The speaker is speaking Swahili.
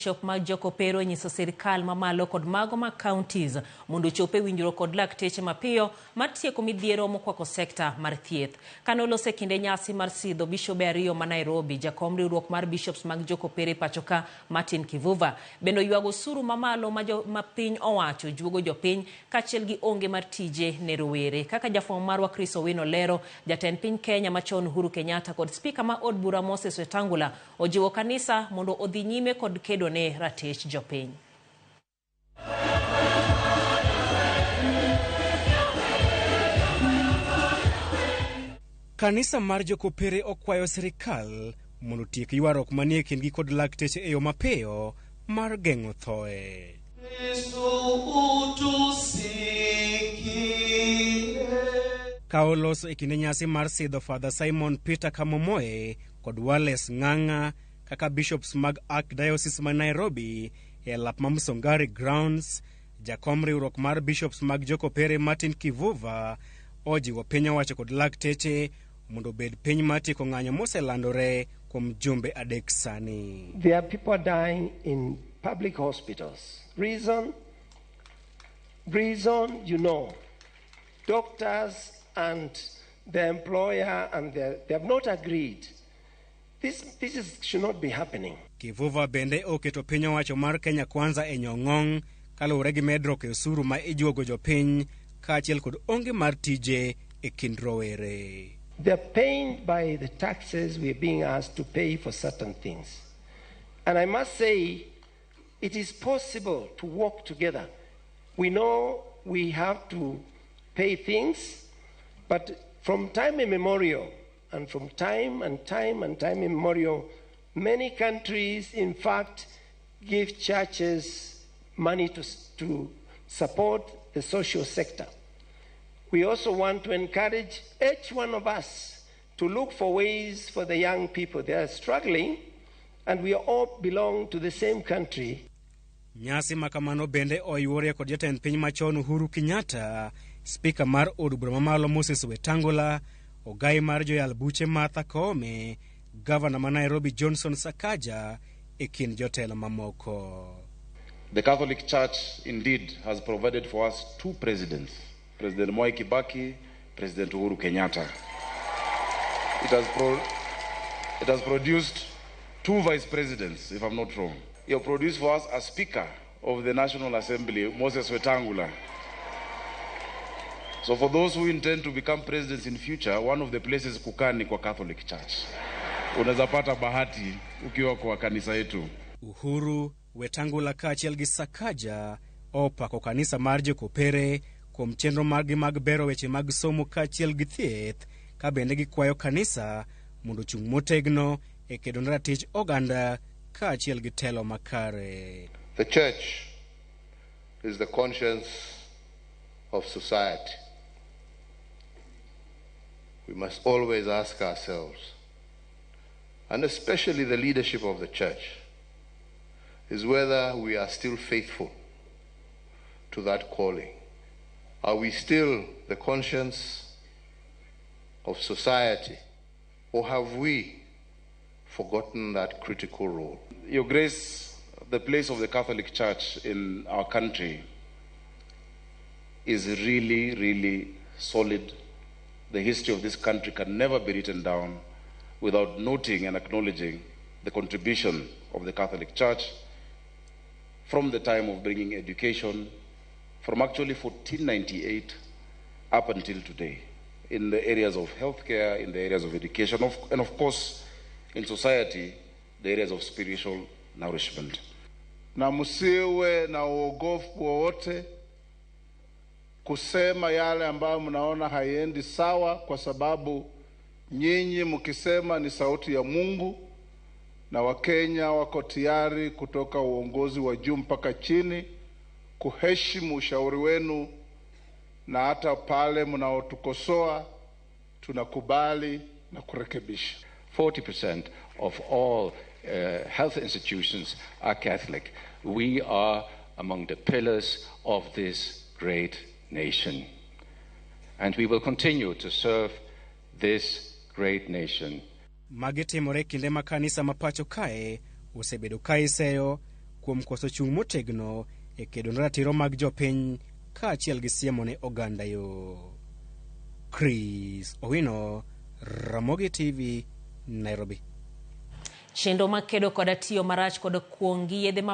Bishop mag jokopero nyiso sirkal mamalo kod mago ma counties mondo chope winjro kod lakteche mapiyo matieko midhiero mokwako sekta mar thieth. Kanolose kinde nyasi mar sidho bishobe ariyo ma Nairobi, jakom riwruok mar bishops mag jokopere pachoka Martin Kivuva bendo yuago suru mamalo ma piny owacho juogo jopiny kachiel gi onge mar tije ne rowere. Kaka jafwambo marwa Chris Owino lero, jatend piny Kenya machon Uhuru Kenyatta kod spika ma od bura Moses Wetangula ojiwo kanisa mondo odhi nyime kod kedo ne ratich jopiny. Kanisa mar jokopere okwayo sirkal mondo tiek ywarruok manie kindgi kod lakteche e yo mapiyo mar geng'o thoe. Ka oloso e kinde nyasi mar sidho Father Simon Peter Kamomoe kod Wales Ng'ang'a kaka bishops mag Archdiocese ma Nairobi e lap ma Msongari Grounds, jakom riwruok mar bishops mag jokopere Martin Kivuva ojiwo piny owacho kod lakteche mondo bed piny matieko ng'anyo moselandore kuom jumbe adek sani. There are people dying in public hospitals. Reason, you know, doctors and the employer and they have not agreed. This should not be happening. Kivuva bende oketo piny owacho mar Kenya Kwanza e nyong'ong kaluwore gi medruok e osuru ma ijuogo jopiny kaachiel kod onge mar tije e kind rowere. They're pained by the taxes we're being asked to pay for certain things. And I must say, it is possible to work together. We know we have to pay things, but from time immemorial, and from time immemorial, many countries, in fact, give churches money to support the social sector. We also want to encourage each one of us to look for ways for the young people. They are struggling, and we all belong to the same country. Nyasi makamano bende oyuore kod jatend piny machon Uhuru Kenyatta, spika mar od bura mamalo Moses Wetangula, ogai mar joyal buche Martha Koome, governor ma Nairobi Johnson Sakaja e kind jotelo mamoko. The Catholic Church indeed has provided for us two presidents, President Mwai Kibaki, President Uhuru Kenyatta. It has produced two vice presidents, if I'm not wrong. It has produced for us a speaker of the National Assembly, Moses Wetangula. So for those who intend to become presidents in future, one of the places kukani kwa Catholic Church. Unaweza pata bahati ukiwa kwa kanisa yetu. Uhuru Wetangula kaachiel gi Sakaja opako kanisa mar jokopere kuom chenro margi mag bero weche mag somo kaachiel gi thieth, ka bende gikwayo kanisa mondo chung' motegno e kedo ne ratich oganda kaachiel gi telo makare. The church is the conscience of society. We must always ask ourselves, and especially the leadership of the church, is whether we are still faithful to that calling. Are we still the conscience of society, or have we forgotten that critical role? Your Grace, the place of the Catholic Church in our country is really, really solid. The history of this country can never be written down without noting and acknowledging the contribution of the Catholic Church from the time of bringing education, from actually 1498 up until today, in the areas of healthcare, in the areas of education, and of course, in society, the areas of spiritual nourishment. Na msiwe na uogofu wowote kusema yale ambayo mnaona haiendi sawa, kwa sababu nyinyi mkisema ni sauti ya Mungu, na Wakenya wako tayari kutoka uongozi wa juu mpaka chini kuheshimu ushauri wenu, na hata pale mnaotukosoa tunakubali na kurekebisha. 40% of all health institutions are Catholic. We are among the pillars of this great nation. And we will continue to serve this great nation. Magitimore kinde ma kanisa mapacho kae osebedo ka iseyo kuom koso chung' motegno e kedo ratiro mag jopiny kaachiel gi siemo ne oganda yo. Chris Owino, Ramogi TV, Nairobi. Chendo makedo koda tiyo marach kod kuongi yedhe